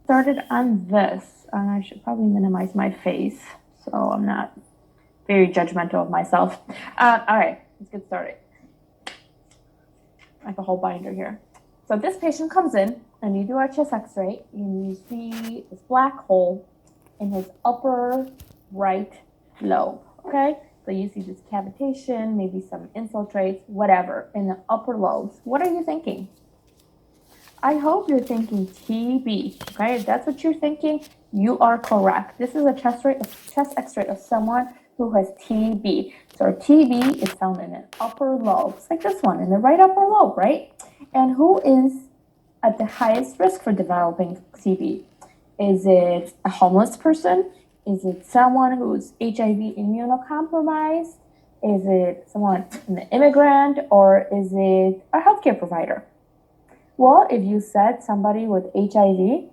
started on this, and I should probably minimize my face so I'm not very judgmental of myself. All right, let's get started. I have a whole binder here. So this patient comes in, and you do a chest X-ray, and you see this black hole in his upper right lobe. Okay, so you see this cavitation, maybe some infiltrates, whatever, in the upper lobes. What are you thinking? I hope you're thinking TB. Okay, if that's what you're thinking, you are correct. This is a chest X-ray of someone who has TB. So TB is found in an upper lobe, it's like this one, in the right upper lobe, right? And who is at the highest risk for developing TB? Is it a homeless person? Is it someone who's HIV immunocompromised? Is it someone, an immigrant, or is it a healthcare provider? Well, if you said somebody with HIV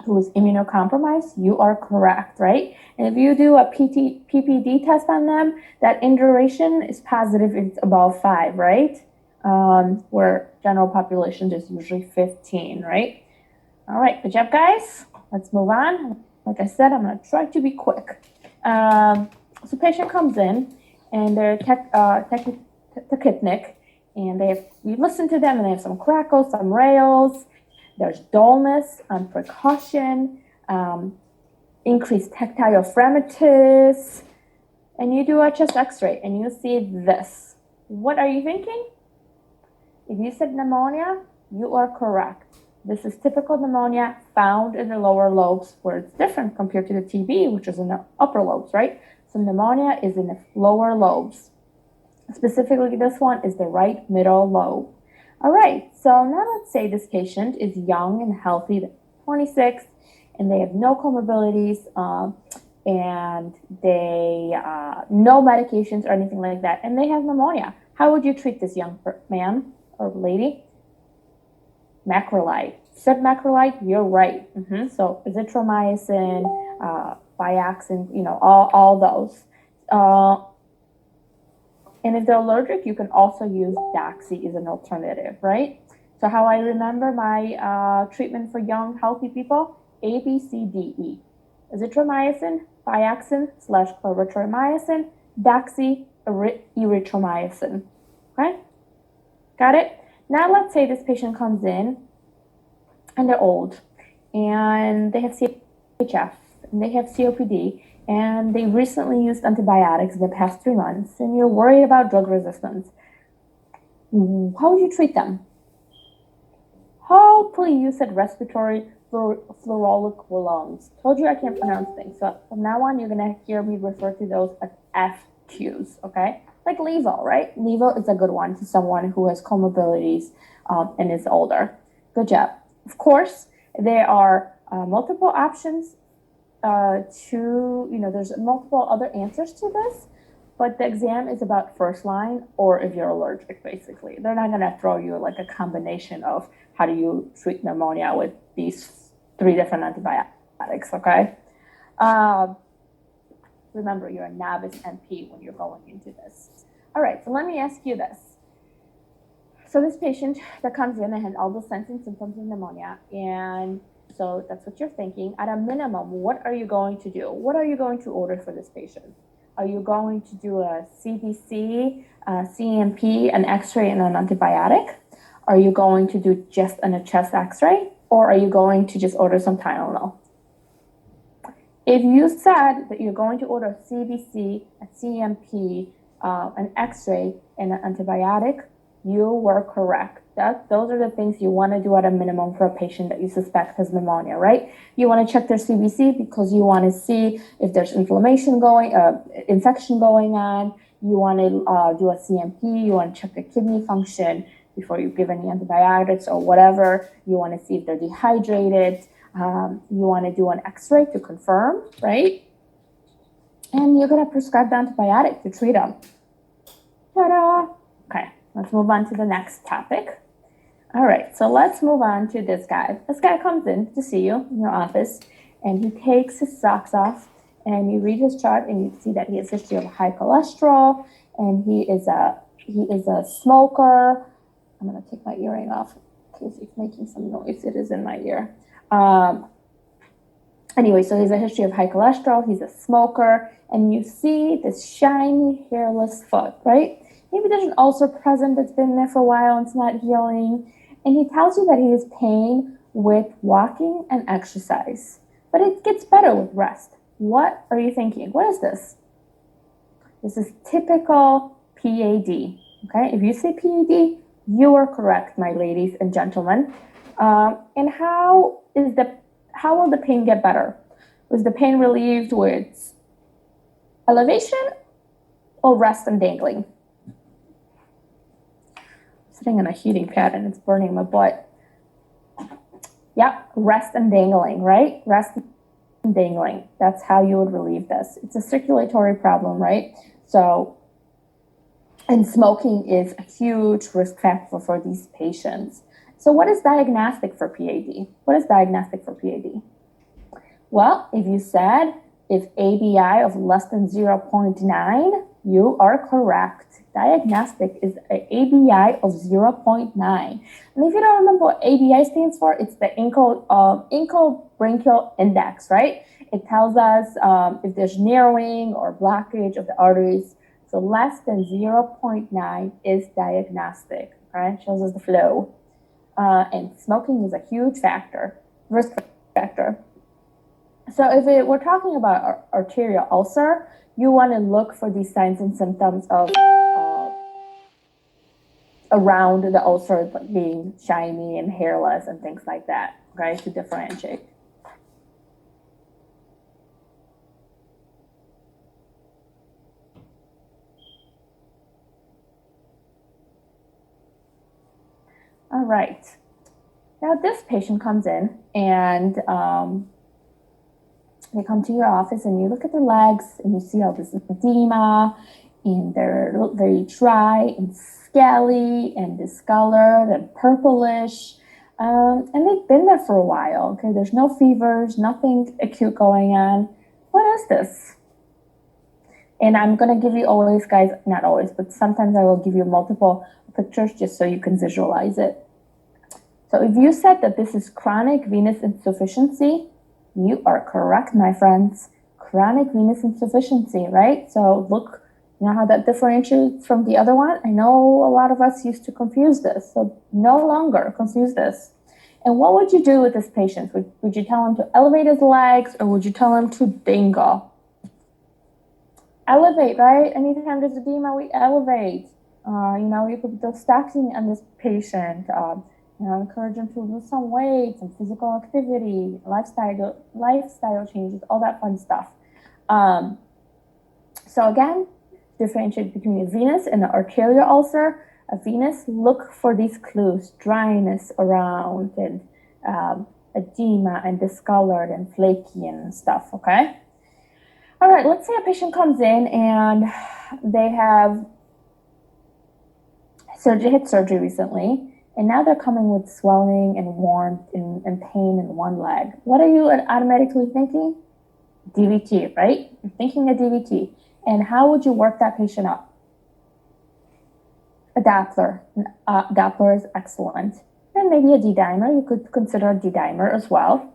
who is immunocompromised, you are correct, right? And if you do a PPD test on them, that induration is positive, it's above 5, right? Where general population is usually 15, right? All right, good job, guys. Let's move on. Like I said, I'm gonna try to be quick. So patient comes in and they're tachypnic, and we listen to them and they have some crackles, some rails. There's dullness, precaution, increased tactile phragmitis, and you do a chest X-ray and you see this. What are you thinking? If you said pneumonia, you are correct. This is typical pneumonia found in the lower lobes, where it's different compared to the TB, which is in the upper lobes, right? So pneumonia is in the lower lobes. Specifically, this one is the right middle lobe. All right, so now let's say this patient is young and healthy, 26, and they have no comorbidities, and they no medications or anything like that, and they have pneumonia. How would you treat this young man or lady? Macrolide. Said macrolide, you're right. So azithromycin, Biaxin, all those. And if they're allergic, you can also use Daxi as an alternative, right? So how I remember my treatment for young, healthy people, A, B, C, D, E. Azithromycin, Biaxin / clarithromycin, Daxi, erythromycin. Okay? Got it? Now let's say this patient comes in and they're old and they have CHF and they have COPD and they recently used antibiotics in the past 3 months and you're worried about drug resistance. How would you treat them? Hopefully you said respiratory fluoroquinolones. Told you I can't pronounce things. So from now on, you're going to hear me refer to those as FQs, okay? Like Levo, right? Levo is a good one to someone who has comorbidities and is older. Good job. Of course, there are multiple options there's multiple other answers to this, but the exam is about first line or if you're allergic, basically. They're not going to throw you like a combination of how do you treat pneumonia with these 3 different antibiotics, okay? Remember, you're a novice NP when you're going into this. All right, so let me ask you this. So this patient that comes in and has all the signs and symptoms of pneumonia, and so that's what you're thinking. At a minimum, what are you going to do? What are you going to order for this patient? Are you going to do a CBC, CMP, an X-ray, and an antibiotic? Are you going to do just a chest X-ray? Or are you going to just order some Tylenol? If you said that you're going to order a CBC, a CMP, an X-ray, and an antibiotic, you were correct. Those are the things you want to do at a minimum for a patient that you suspect has pneumonia, right? You want to check their CBC because you want to see if there's infection going on. You want to do a CMP. You want to check their kidney function before you give any antibiotics or whatever. You want to see if they're dehydrated. You want to do an X-ray to confirm, right? And you're going to prescribe the antibiotic to treat them. Ta-da! Okay, let's move on to the next topic. All right, so let's move on to this guy. This guy comes in to see you in your office, and he takes his socks off, and you read his chart, and you see that he has a history of high cholesterol, and he is a smoker. I'm gonna take my earring off in case it's making some noise. It is in my ear. Anyway, so he has a history of high cholesterol, he's a smoker, and you see this shiny, hairless foot, right? Maybe there's an ulcer present that's been there for a while and it's not healing. And he tells you that he has pain with walking and exercise, but it gets better with rest. What are you thinking? What is this? This is typical PAD, okay? If you say PAD, you are correct, my ladies and gentlemen. And how will the pain get better? Was the pain relieved with elevation or rest and dangling? I'm sitting in a heating pad and it's burning my butt. Yep, rest and dangling, right? Rest and dangling. That's how you would relieve this. It's a circulatory problem, right? So, and smoking is a huge risk factor for these patients. So what is diagnostic for PAD? What is diagnostic for PAD? Well, if you said if ABI of less than 0.9, you are correct. Diagnostic is an ABI of 0.9. And if you don't remember what ABI stands for, it's the ankle-brachial index, right? It tells us if there's narrowing or blockage of the arteries. So less than 0.9 is diagnostic, right? Shows us the flow. And smoking is a huge factor, risk factor. So if we're talking about arterial ulcer, you want to look for these signs and symptoms of around the ulcer being shiny and hairless and things like that, okay, to differentiate. All right. Now this patient comes in and they come to your office and you look at their legs and you see all this edema and they're very dry and scaly and discolored and purplish. And they've been there for a while, okay? There's no fevers, nothing acute going on. What is this? And I'm gonna give you always, guys, not always, but sometimes I will give you multiple pictures just so you can visualize it. So if you said that this is chronic venous insufficiency, you are correct, my friends. Chronic venous insufficiency, right? So look, you know how that differentiates from the other one? I know a lot of us used to confuse this, so no longer confuse this. And what would you do with this patient? Would you tell him to elevate his legs or would you tell him to dangle? Elevate, right? Anytime there's edema, we elevate. You could do stacking on this patient. Encourage them to lose some weight, some physical activity, lifestyle changes, all that fun stuff. So again, differentiate between a venous and an arterial ulcer. A venous, look for these clues: dryness around and edema and discolored and flaky and stuff, okay? All right, let's say a patient comes in and they have had surgery recently, and now they're coming with swelling and warmth and pain in one leg. What are you automatically thinking? DVT, right? You're thinking a DVT. And how would you work that patient up? A Doppler. Doppler is excellent. And maybe a D-dimer. You could consider a D-dimer as well.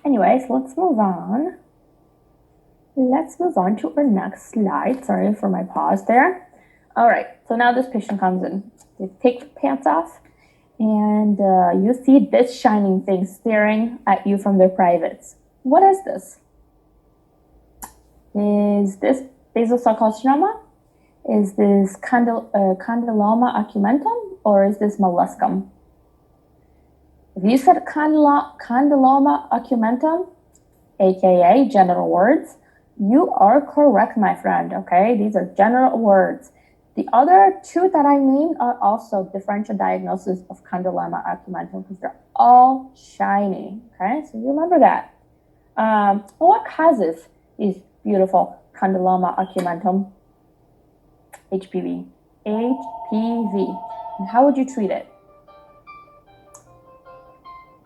Anyways, let's move on. Let's move on to our next slide. Sorry for my pause there. All right, so now this patient comes in. They take the pants off, and you see this shining thing staring at you from their privates. What is this? Is this basal cell carcinoma? Is this condyloma ocumentum, or is this molluscum? If you said condyloma ocumentum, aka general words, you are correct, my friend, okay? These are general words. The other two that I named are also differential diagnosis of condyloma ocumentum because they're all shiny, okay? So you remember that. What causes these beautiful condyloma ocumentum? HPV. HPV. And how would you treat it?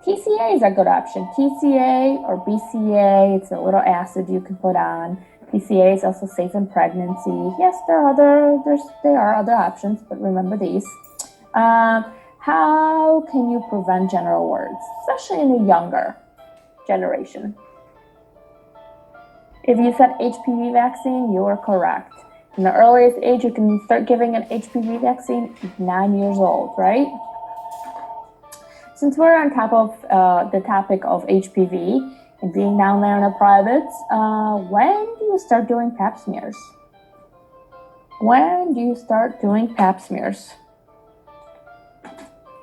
TCA is a good option. TCA or BCA, it's a little acid you can put on. TCA is also safe in pregnancy. Yes, there are other options, but remember these. How can you prevent genital warts, especially in the younger generation? If you said HPV vaccine, you are correct. In the earliest age, you can start giving an HPV vaccine at 9 years old, right? Since we're on top of the topic of HPV and being down there in the privates, when do you start doing pap smears? When do you start doing pap smears?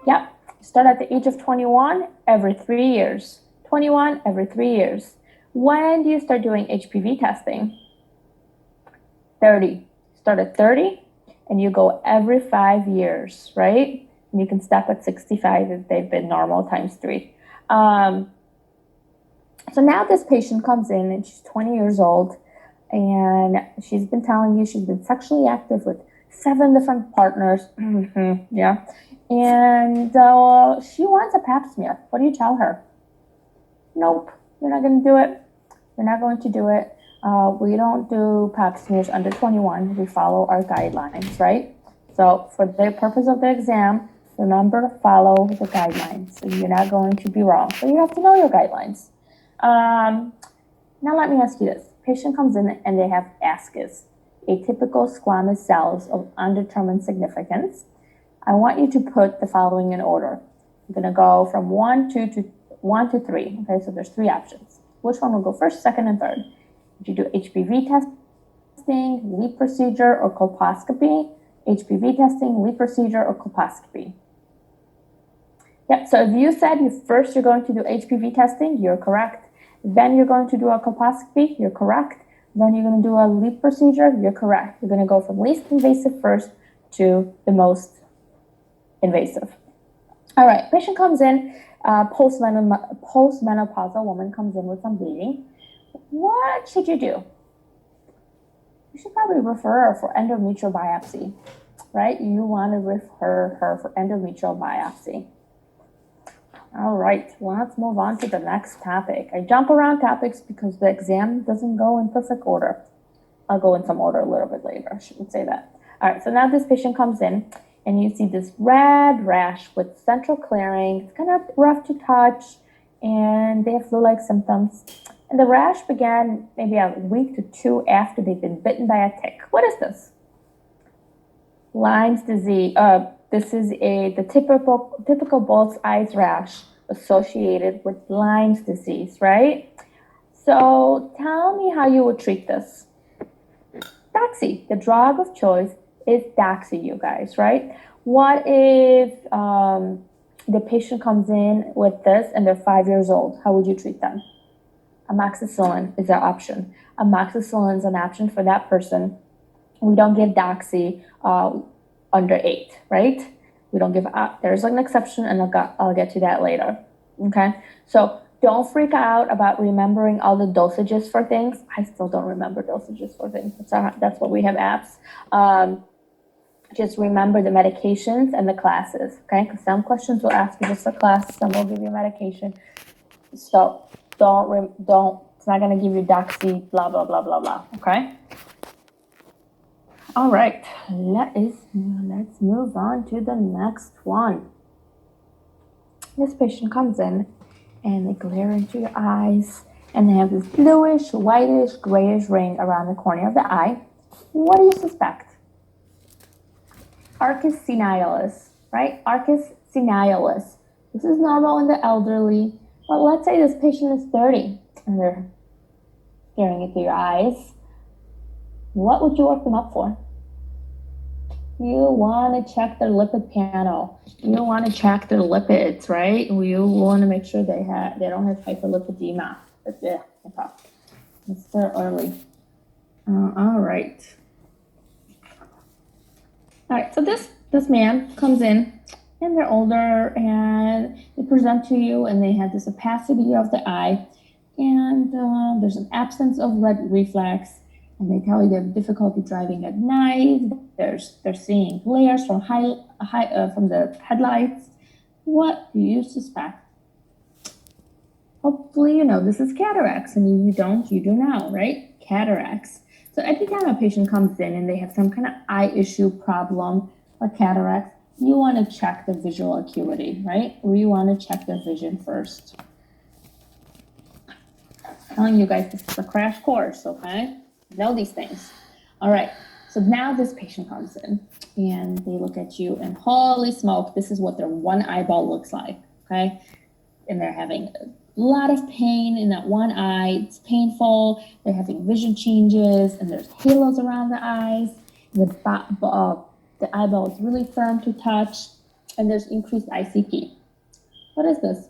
Yep, start at the age of 21 every 3 years. 21 every 3 years. When do you start doing HPV testing? 30. Start at 30 and you go every 5 years, right? And you can stop at 65 if they've been normal times 3. So now this patient comes in and she's 20 years old and she's been telling you she's been sexually active with 7 different partners. Yeah. And she wants a pap smear. What do you tell her? Nope, you're not going to do it. You're not going to do it. We don't do pap smears under 21. We follow our guidelines, right? So for the purpose of the exam, remember to follow the guidelines. So you're not going to be wrong. So you have to know your guidelines. Now let me ask you this. Patient comes in and they have ascus, atypical squamous cells of undetermined significance. I want you to put the following in order. I'm going to go from 1 to 3. Okay, so there's 3 options. Which one will go first, second, and third? Did you do HPV testing, LEEP procedure, or colposcopy? HPV testing, LEEP procedure, or colposcopy? Yep, so if you said you're going to do HPV testing, you're correct. Then you're going to do a colposcopy, you're correct. Then you're going to do a LEEP procedure, you're correct. You're going to go from least invasive first to the most invasive. All right, patient comes in, postmenopausal woman comes in with some bleeding. What should you do? You should probably refer her for endometrial biopsy, right? You want to refer her for endometrial biopsy. All right, let's move on to the next topic. I jump around topics because the exam doesn't go in perfect order. I'll go in some order a little bit later, I shouldn't say that. All right, so now this patient comes in and you see this red rash with central clearing. It's kind of rough to touch and they have flu-like symptoms. And the rash began maybe a week to 2 after they've been bitten by a tick. What is this? Lyme's disease. This is the typical bull's eyes rash associated with Lyme's disease, right? So tell me how you would treat this. Doxy, the drug of choice is Doxy, you guys, right? What if the patient comes in with this and they're 5 years old? How would you treat them? Amoxicillin is an option. Amoxicillin is an option for that person. We don't give Doxy under 8, right? We don't give, there's an exception and I'll get to that later, okay? So don't freak out about remembering all the dosages for things. I still don't remember dosages for things. That's what we have apps. Just remember the medications and the classes, okay? Because some questions will ask you just a class, some will give you medication. So don't, it's not gonna give you Doxy, blah, blah, blah, blah, blah, okay? All right, let's move on to the next one. This patient comes in and they glare into your eyes and they have this bluish, whitish, grayish ring around the cornea of the eye. What do you suspect? Arcus senialis, right? Arcus senialis. This is normal in the elderly, but let's say this patient is 30 and they're staring into your eyes. What would you work them up for? You want to check their lipid panel. You want to check their lipids, right? You want to make sure they don't have hyperlipidemia. But yeah, it's still early. All right. All right, so this man comes in and they're older and they present to you and they have this opacity of the eye and there's an absence of red reflex and they tell you they have difficulty driving at night. They're seeing glares from from the headlights. What do you suspect? Hopefully you know this is cataracts, and if you don't, you do now, right? Cataracts. So every time a patient comes in and they have some kind of eye issue problem or cataracts, you want to check the visual acuity, right? We want to check their vision first. I'm telling you guys, this is a crash course, okay? Know these things. All right, so now this patient comes in and they look at you and holy smoke, this is what their one eyeball looks like, okay? And they're having a lot of pain in that one eye. It's painful. They're having vision changes and there's halos around the eyes. The eyeball is really firm to touch and there's increased ICP. What is this?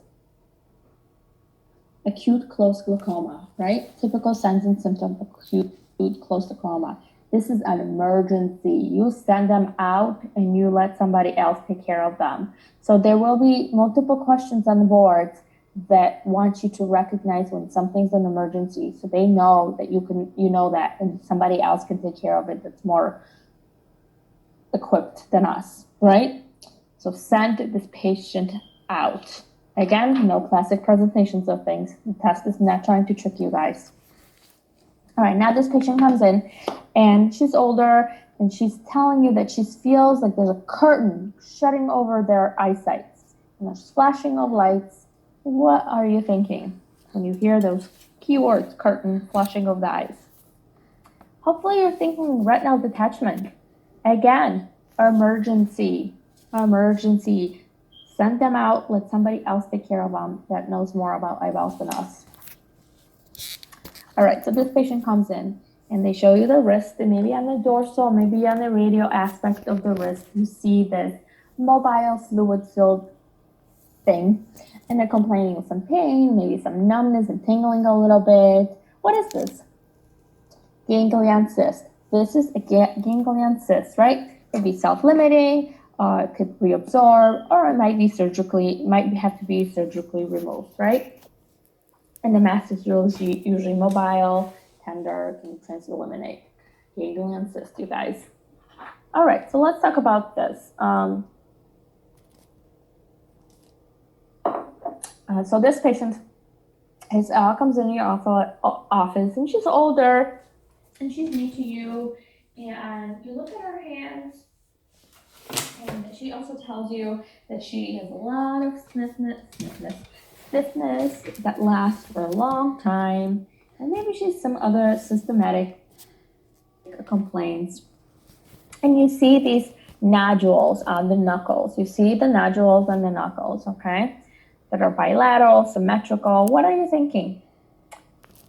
Acute close glaucoma, right? Typical signs and symptoms of acute close glaucoma. This is an emergency. You send them out and you let somebody else take care of them. So there will be multiple questions on the boards that want you to recognize when something's an emergency, so they know that you know that, and somebody else can take care of it that's more equipped than us, right? So send this patient out. Again, no classic presentations of things. The test is not trying to trick you guys. All right, now this patient comes in and she's older and she's telling you that she feels like there's a curtain shutting over their eyesight and there's flashing of lights. What are you thinking when you hear those keywords, curtain, flashing of the eyes? Hopefully you're thinking retinal detachment. Again, emergency. Send them out, let somebody else take care of them that knows more about eyeballs than us. All right, so this patient comes in and they show you the wrist, and maybe on the dorsal, maybe on the radial aspect of the wrist, you see this mobile fluid-filled thing, and they're complaining of some pain, maybe some numbness and tingling a little bit. What is this? Ganglion cyst. This is a ganglion cyst, right? It could be self-limiting, it could reabsorb, or it might have to be surgically removed, right? And the mass is usually mobile, tender, can transeliminate. Ganglion cyst, you guys. All right, so let's talk about this. So this patient comes in your office, and she's older, and she's new to you, and you look at her hands, and she also tells you that she has a lot of stiffness that lasts for a long time, and maybe she's some other systematic complaints. And you see these nodules on the knuckles. You see the nodules on the knuckles, okay? That are bilateral, symmetrical. What are you thinking?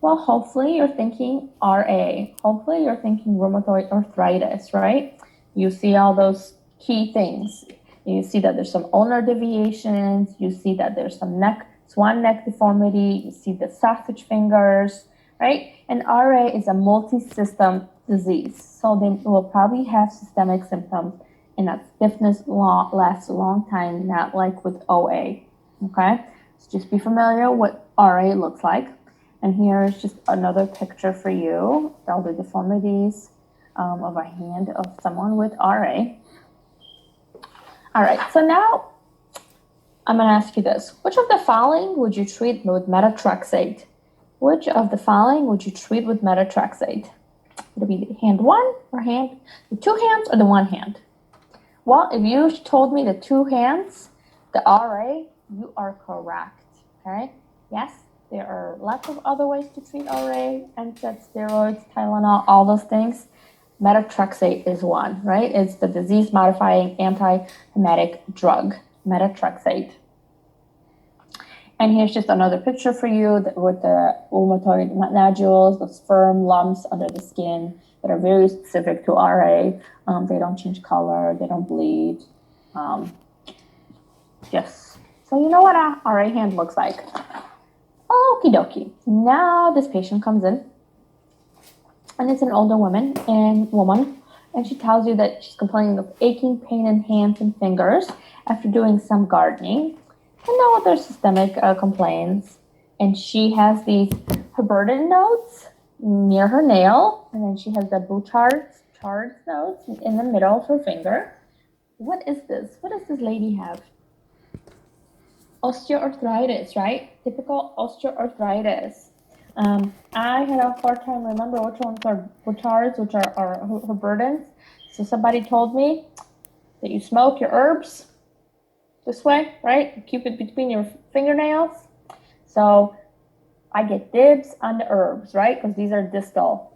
Well, hopefully you're thinking RA. Hopefully you're thinking rheumatoid arthritis, right? You see all those key things. You see that there's some ulnar deviations. You see that there's some swan neck deformity. You see the sausage fingers, right? And RA is a multi-system disease. So they will probably have systemic symptoms, and that stiffness lasts a long time, not like with OA. Okay, so just be familiar what RA looks like. And here's just another picture for you, all the deformities of a hand of someone with RA. All right, so now I'm gonna ask you this. Which of the following would you treat with methotrexate? Which of the following would you treat with methotrexate? Would it be hand one or the two hands or the one hand? Well, if you told me the two hands, the RA, you are correct, okay? Yes, there are lots of other ways to treat RA, NSAIDs, steroids, Tylenol, all those things. Methotrexate is one, right? It's the disease-modifying anti-emetic drug, methotrexate. And here's just another picture for you with the rheumatoid nodules, those firm lumps under the skin that are very specific to RA. They don't change color, they don't bleed. Yes. So you know what a RA hand looks like. Okie dokie. Now this patient comes in, and it's an older woman, and she tells you that she's complaining of aching pain in hands and fingers after doing some gardening, and no other systemic complaints. And she has these Herbertin nodes near her nail, and then she has the Bouchard's nodes in the middle of her finger. What is this? What does this lady have? Osteoarthritis, right? Typical osteoarthritis. I had a hard time remember which ones are ours, which are her burdens. So somebody told me that you smoke your herbs this way, right? You keep it between your fingernails. So I get dibs on the herbs, right? Because these are distal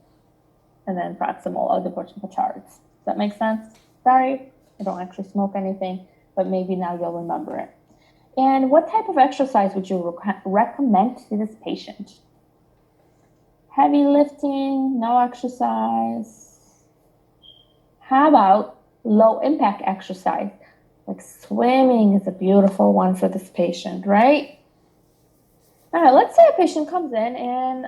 and then proximal of the Bouchards. Does that make sense? Sorry, I don't actually smoke anything, but maybe now you'll remember it. And what type of exercise would you recommend to this patient? Heavy lifting, no exercise. How about low impact exercise? Like swimming is a beautiful one for this patient, right? All right, let's say a patient comes in and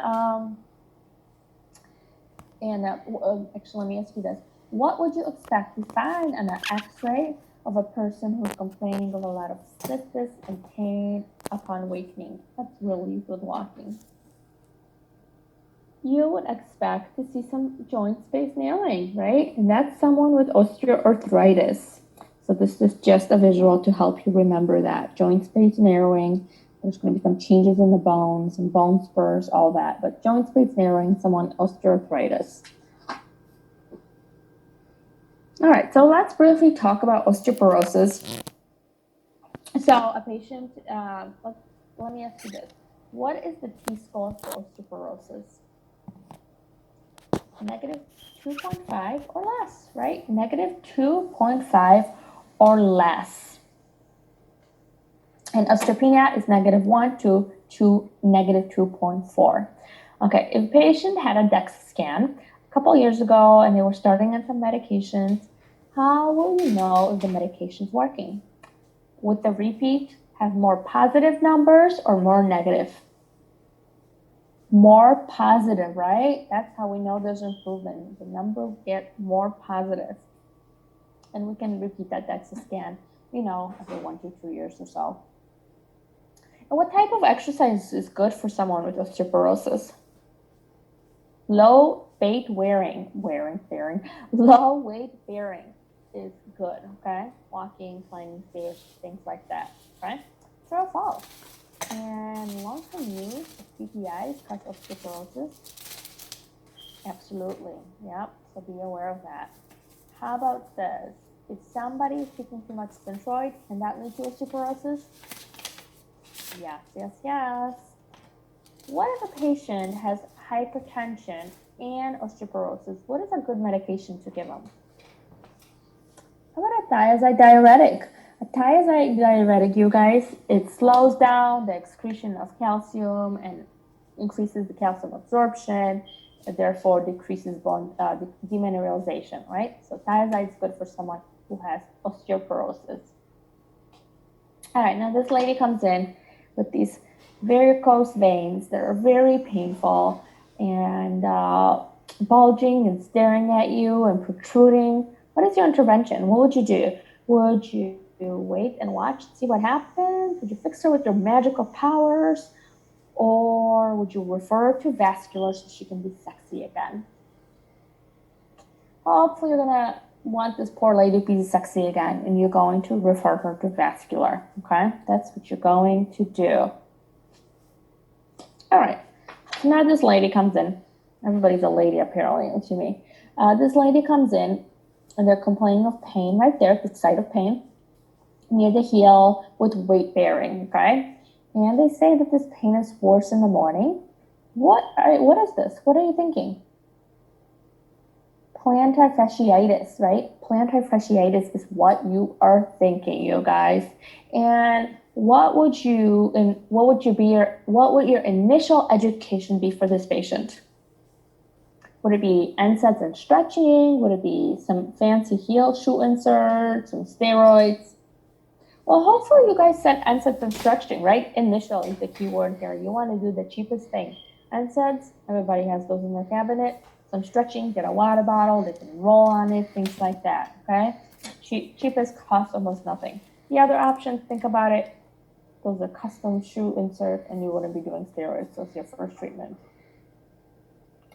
actually, let me ask you this. What would you expect to find on an x-ray of a person who's complaining of a lot of stiffness and pain upon wakening? That's really good walking. You would expect to see some joint space narrowing, right? And that's someone with osteoarthritis. So this is just a visual to help you remember that. Joint space narrowing, there's going to be some changes in the bones, some bone spurs, all that. But joint space narrowing, someone osteoarthritis. All right, so let's briefly talk about osteoporosis. So a patient, let me ask you this. What is the T-score for osteoporosis? Negative 2.5 or less, right? Negative 2.5 or less. And osteopenia is -1 to negative 2.4. Okay, if a patient had a DEXA scan a couple years ago and they were starting on some medications, how will you know if the medication's working? Would the repeat have more positive numbers or more negative? More positive, right? That's how we know there's improvement. The number will get more positive. And we can repeat that DEXA scan, every 1 to 2 years or so. And what type of exercise is good for someone with osteoporosis? Low weight bearing is good, okay? Walking, climbing stairs, things like that, okay? True or false? And long-term use of PPIs cause osteoporosis? Absolutely, yep, so be aware of that. How about this? If somebody is taking too much Synthroid, can that lead to osteoporosis? Yes. What if a patient has hypertension and osteoporosis? What is a good medication to give them? How about a thiazide diuretic? A thiazide diuretic, you guys, it slows down the excretion of calcium and increases the calcium absorption, and therefore decreases bone demineralization, right? So thiazide is good for someone who has osteoporosis. All right, now this lady comes in with these varicose veins that are very painful and bulging and staring at you and protruding. What is your intervention? What would you do? Would you wait and watch and see what happens? Would you fix her with your magical powers? Or would you refer to vascular so she can be sexy again? Hopefully you're gonna want this poor lady to be sexy again and you're going to refer her to vascular, okay? That's what you're going to do. All right, so now this lady comes in. Everybody's a lady apparently to me. This lady comes in and they're complaining of pain right there, the site of pain, near the heel with weight bearing, okay? And they say that this pain is worse in the morning. What is this? What are you thinking? Plantar fasciitis, right? Plantar fasciitis is what you are thinking, you guys. And what would your initial education be for this patient? Would it be NSAIDs and stretching? Would it be some fancy heel shoe inserts, some steroids? Well, hopefully you guys said NSAIDs and stretching, right? Initial is the key word here. You want to do the cheapest thing. NSAIDs, everybody has those in their cabinet. Some stretching, get a water bottle, they can roll on it, things like that, okay? Cheapest costs almost nothing. The other options, think about it, those are custom shoe insert and you wouldn't be doing steroids, so it's your first treatment.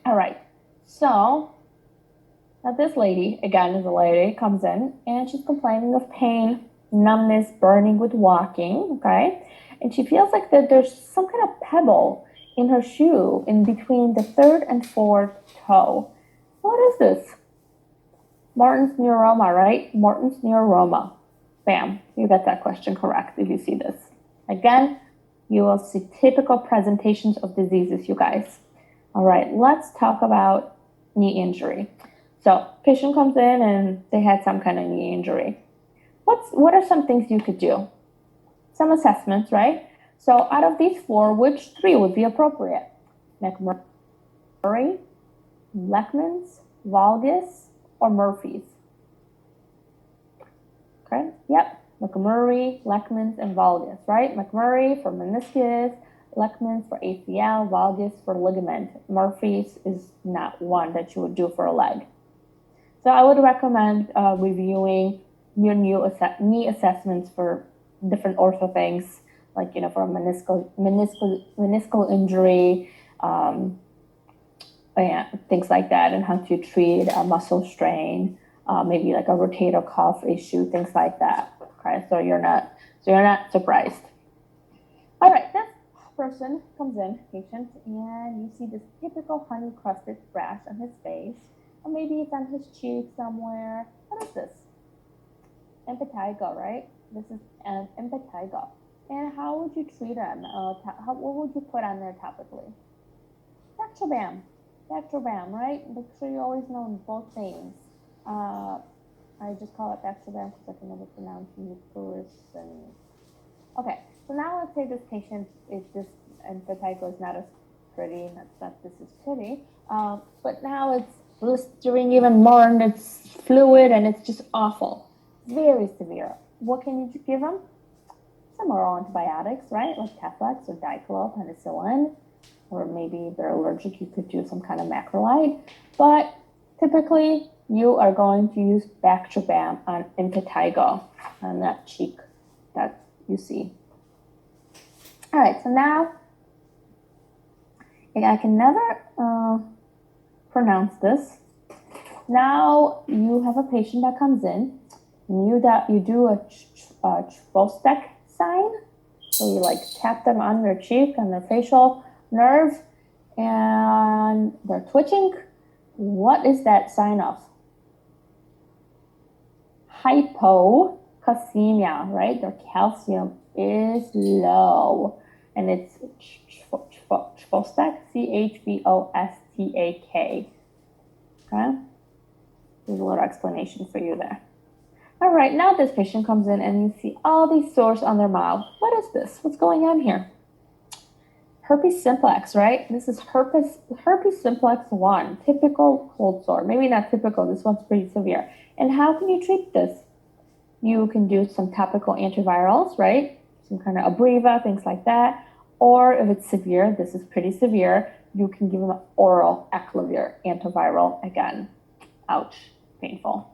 All right, so now this lady, again is a lady, comes in and she's complaining of pain, numbness, burning with walking, okay? and she feels like that there's some kind of pebble in her shoe in between the third and fourth toe. What is this? Morton's neuroma, right? Morton's neuroma. Bam, you got that question correct if you see this. Again, you will see typical presentations of diseases, you guys. All right, let's talk about knee injury. So patient comes in and they had some kind of knee injury. What are some things you could do? Some assessments, right? So out of these four, which three would be appropriate? McMurray, Lechman's, Valgus, or Murphy's? Okay, yep, McMurray, Lechman's, and Valgus, right? McMurray for meniscus, Lechman's for ACL, Valgus for ligament. Murphy's is not one that you would do for a leg. So I would recommend reviewing your knee assessments for different ortho things, like, you know, for a meniscal injury, things like that, and how to treat a muscle strain, maybe like a rotator cuff issue, things like that. Okay, so you're not surprised. All right, this person comes in, patient, and you see this typical honey crusted rash on his face, or maybe it's on his cheek somewhere. What is this? Impetigo, right? This is an impetigo. And how would you treat them? What would you put on there topically? Bactroban, right? Make sure you always know both names. I just call it Bactroban because I can never pronounce Mucurus. Okay, so now let's say this patient is this impetigo is not as pretty. Not that this is pretty, but now it's blistering even more, and it's fluid, and it's just awful, very severe. What can you give them? Some oral antibiotics, right? Like Teflex or Diclofenac, penicillin, or maybe if they're allergic, you could do some kind of macrolide. But typically, you are going to use Bactroban on impetigo, on that cheek that you see. All right, so now, I can never pronounce this. Now you have a patient that comes in, and you do a Chvostek sign. So you like tap them on their cheek, on their facial nerve, and they're twitching. What is that sign of? Hypocalcemia, right? Their calcium is low, and it's Chvostek, Chvostak. Okay, there's a little explanation for you there. All right, now this patient comes in and you see all these sores on their mouth. What is this? What's going on here? Herpes simplex, right? This is herpes simplex 1, typical cold sore. Maybe not typical, this one's pretty severe. And how can you treat this? You can do some topical antivirals, right? Some kind of Abreva, things like that. Or if it's severe, this is pretty severe, you can give them an oral Eclavir antiviral again. Ouch, painful.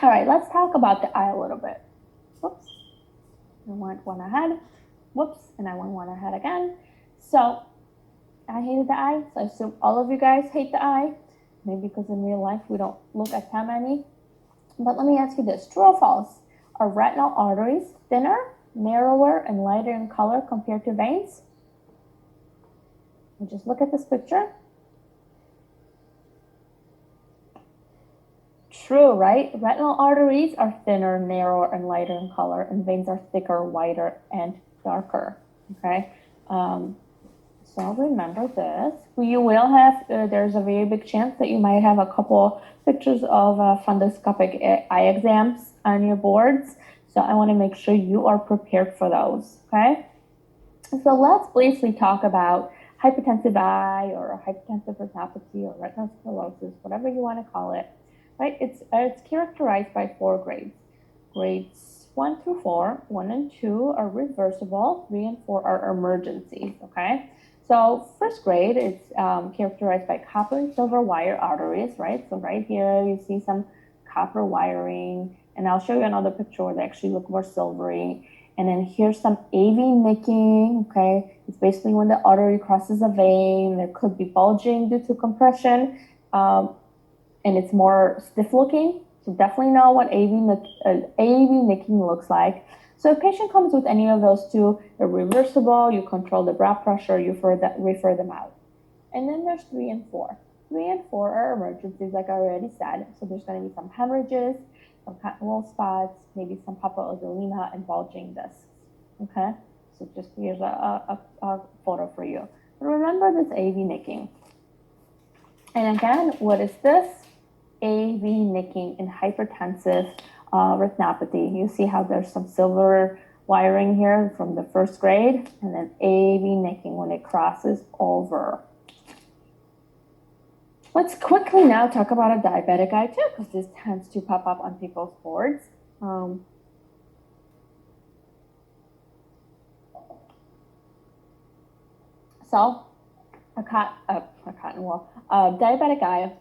All right, let's talk about the eye a little bit. Whoops, I went one ahead. Whoops, and I went one ahead again. So I hated the eye, so I assume all of you guys hate the eye. Maybe because in real life we don't look at that many. But let me ask you this, true or false? Are retinal arteries thinner, narrower, and lighter in color compared to veins? And just look at this picture. True, right? Retinal arteries are thinner, narrower, and lighter in color, and veins are thicker, wider, and darker. Okay, so remember this. You will have, there's a very big chance that you might have a couple pictures of fundoscopic eye exams on your boards. So I want to make sure you are prepared for those. Okay, so let's briefly talk about hypertensive eye or hypertensive retinopathy or retinal sclerosis, whatever you want to call it. Right, it's characterized by 4 grades. Grades 1 through 4, 1 and 2 are reversible, 3 and 4 are emergencies, okay? So first grade, it's characterized by copper and silver wire arteries, right? So right here, you see some copper wiring, and I'll show you another picture where they actually look more silvery. And then here's some AV nicking, okay? It's basically when the artery crosses a vein, there could be bulging due to compression, and it's more stiff looking. So definitely know what AV nicking looks like. So if patient comes with any of those two, they're reversible, you control the brow pressure, you refer them out. And then there's 3 and 4. 3 and 4 are emergencies, like I already said. So there's going to be some hemorrhages, some cotton wool spots, maybe some hypoodema and bulging discs. Okay, so just here's a photo for you. But remember this AV nicking. And again, what is this? AV nicking in hypertensive retinopathy. You see how there's some silver wiring here from the first grade, and then AV nicking when it crosses over. Let's quickly now talk about a diabetic eye too, because this tends to pop up on people's boards. So a diabetic eye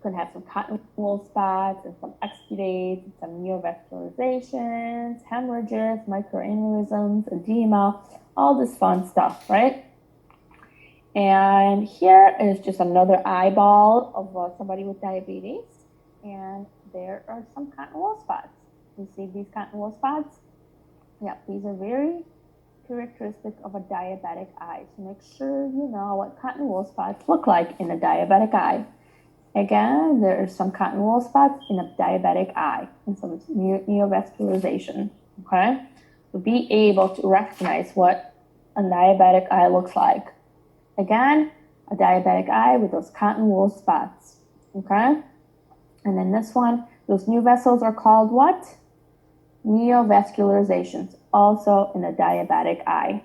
could have some cotton wool spots and some exudates, and some neovascularizations, hemorrhages, microaneurysms, edema, all this fun stuff, right? And here is just another eyeball of somebody with diabetes. And there are some cotton wool spots. You see these cotton wool spots? Yeah, these are very characteristic of a diabetic eye. So make sure you know what cotton wool spots look like in a diabetic eye. Again, there are some cotton wool spots in a diabetic eye and some neovascularization, okay? So be able to recognize what a diabetic eye looks like. Again, a diabetic eye with those cotton wool spots, okay? And then this one, those new vessels are called what? Neovascularizations, also in a diabetic eye.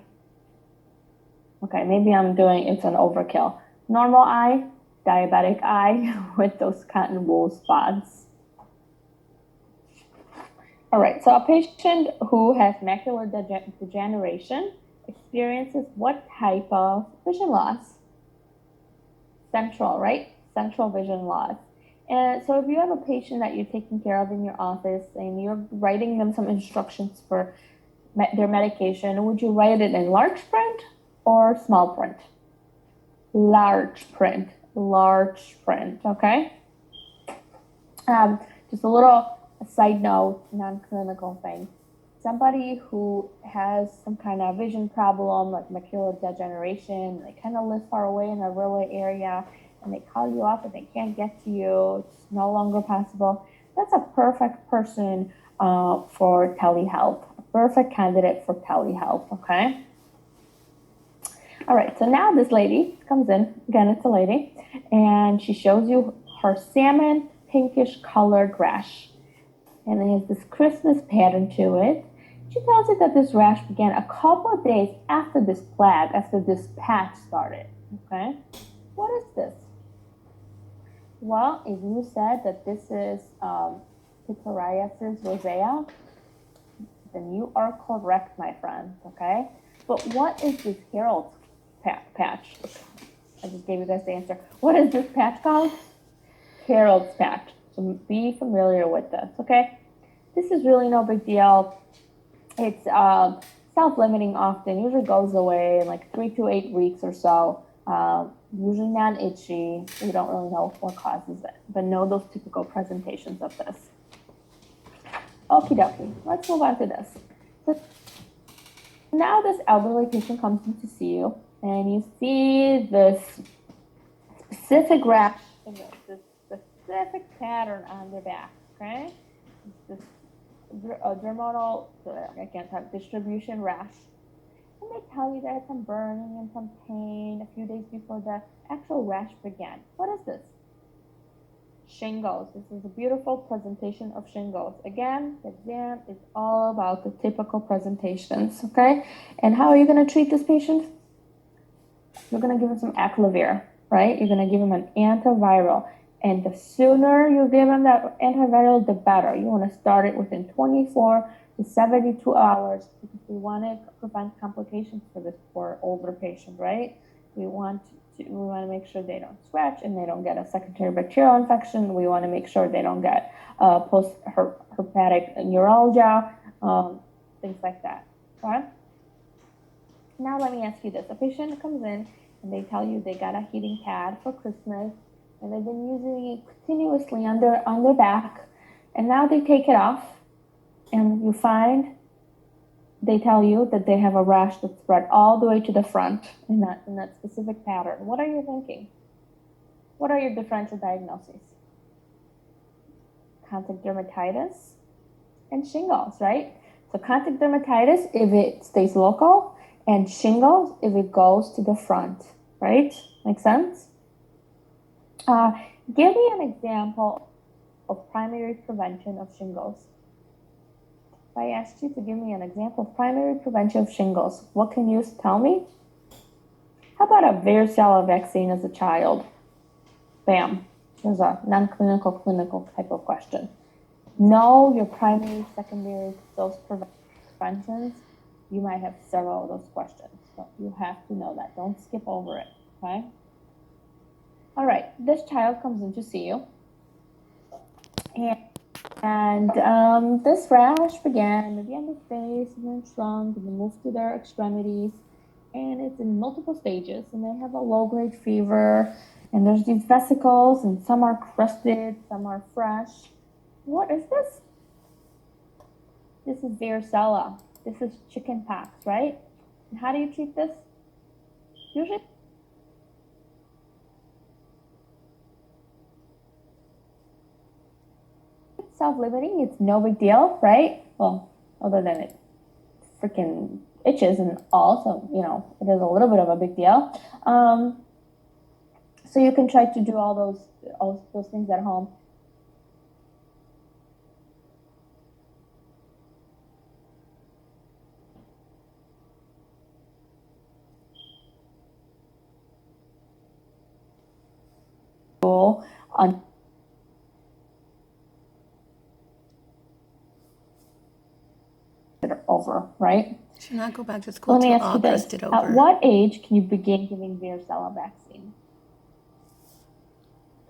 Okay, maybe it's an overkill. Normal eye, diabetic eye with those cotton wool spots. All right, so a patient who has macular degeneration experiences what type of vision loss? Central, right? Central vision loss. And so if you have a patient that you're taking care of in your office and you're writing them some instructions for their medication, would you write it in large print or small print? Large print, okay? Just a little side note, non-clinical thing. Somebody who has some kind of vision problem, like macular degeneration, they kind of live far away in a rural area, and they call you up and they can't get to you, it's no longer possible. That's a perfect person for telehealth, a perfect candidate for telehealth, okay? All right, so now this lady comes in, again, it's a lady, and she shows you her salmon pinkish colored rash. And it has this Christmas pattern to it. She tells you that this rash began a couple of days after this plaque, after this patch started, okay? What is this? Well, if you said that this is pityriasis rosea, then you are correct, my friend, okay? But what is this Harold's patch? I just gave you guys the answer. What is this patch called? Harold's patch. So be familiar with this, okay? This is really no big deal. It's self-limiting often, usually goes away in like 3 to 8 weeks or so. Usually non-itchy. We don't really know what causes it, but know those typical presentations of this. Okie dokie, let's move on to this. So now this elderly patient comes in to see you, and you see this specific rash, this specific pattern on their back, okay? This dermal, I can't talk, distribution rash. And they tell you there's some burning and some pain a few days before the actual rash began. What is this? Shingles. This is a beautiful presentation of shingles. Again, the exam is all about the typical presentations, okay? And how are you going to treat this patient? You're going to give him some Aclavir, right? You're going to give him an antiviral. And the sooner you give him that antiviral, the better. You want to start it within 24 to 72 hours because we want to prevent complications for this poor older patient, right? We want to make sure they don't scratch and they don't get a secondary bacterial infection. We want to make sure they don't get post-herpetic neuralgia, things like that, right? Now let me ask you this. A patient comes in and they tell you they got a heating pad for Christmas and they've been using it continuously on their back, and now they take it off and you find they tell you that they have a rash that spread all the way to the front in that specific pattern. What are you thinking? What are your differential diagnoses? Contact dermatitis and shingles, right? So contact dermatitis if it stays local, and shingles if it goes to the front, right? Make sense? Give me an example of primary prevention of shingles. If I asked you to give me an example of primary prevention of shingles, what can you tell me? How about a varicella vaccine as a child? Bam. There's a non-clinical, clinical type of question. Know your primary, secondary, those preventions. You might have several of those questions. So you have to know that. Don't skip over it, okay? All right, this child comes in to see you. And this rash began at the end of the face, and then shrunk, and then moved to their extremities. And it's in multiple stages, and they have a low-grade fever, and there's these vesicles, and some are crusted, some are fresh. What is this? This is varicella. This is chicken pox, right? And how do you treat this? Usually self-limiting, it's no big deal, right? Well, other than it freaking itches and all, so, you know, it is a little bit of a big deal. So you can try to do all those things at home. On over, right? Should not go back to school Let me till ask all you this. crusted over. At what age can you begin giving varicella vaccine?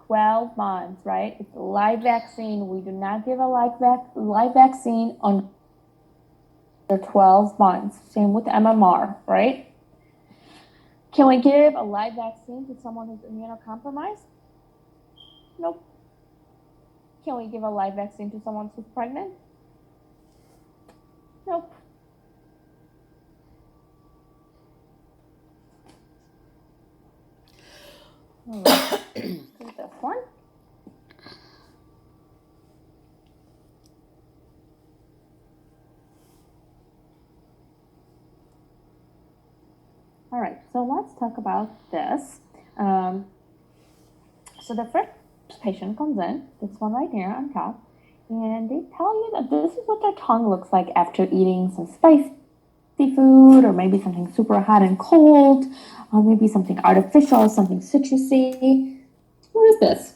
12 months, right? It's a live vaccine. We do not give a live vaccine under 12 months. Same with MMR, right? Can we give a live vaccine to someone who's immunocompromised? Nope. Can we give a live vaccine to someone who's pregnant? Nope. All right. Do this one. All right, so let's talk about this. So the first patient comes in, this one right here on top, and they tell you that this is what their tongue looks like after eating some spicy food, or maybe something super hot and cold, or maybe something artificial, something citrusy. What is this?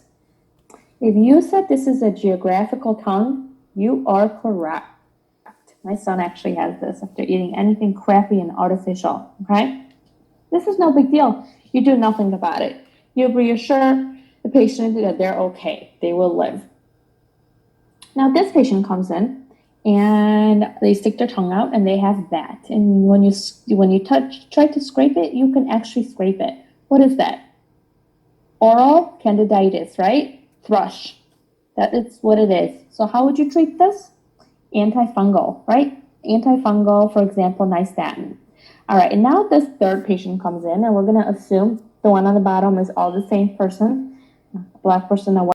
If you said this is a geographical tongue, you are correct. My son actually has this after eating anything crappy and artificial, okay? This is no big deal. You do nothing about it. You reassure the patient that they're okay. They will live. Now this patient comes in and they stick their tongue out and they have that. And when you try to scrape it, you can actually scrape it. What is that? Oral candidiasis, right? Thrush. That is what it is. So how would you treat this? Antifungal, right? Antifungal, for example, nystatin. All right, and now this third patient comes in, and we're going to assume the one on the bottom is all the same person, a black person, a white